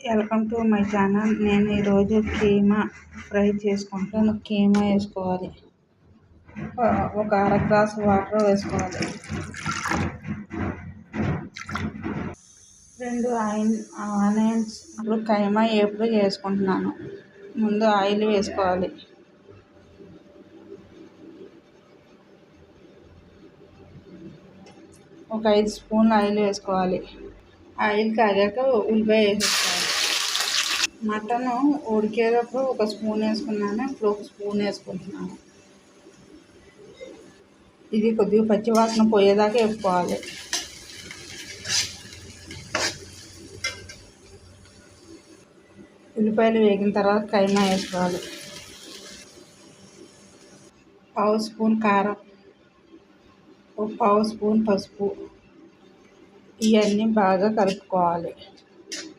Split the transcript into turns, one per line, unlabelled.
Welcome to my channel. నేను ఈరోజు keema fry చేసుకుంటాను. కీమా వేసుకోవాలి. ఒక అర గ్లాసు వాటర్ వేసుకోవాలి. 2 ఆనియన్స్ కీమా ఎప్పుడు వేసుకుంటున్నాను. ముందు ఆయిల్ వేసుకోవాలి. ఒక 5 స్పూన్లు ఆయిల్ వేసుకోవాలి. ఆయిల్ కాగాక ఉల్లిపాయ వేసుకోవాలి. మటన్ ఉడికేటప్పుడు 1 స్పూన్ వేసుకున్నాను. ఇప్పుడు 1 స్పూన్ వేసుకుంటున్నాను. ఇది కొద్దిగా పచ్చివాసన పోయేదాకా వేసుకోవాలి. ఉల్లిపాయలు వేగిన తర్వాత కీమా వేసుకోవాలి. 1/2 స్పూన్ కారం, 1/2 స్పూన్ పసుపు, ఇవన్నీ బాగా కలుపుకోవాలి.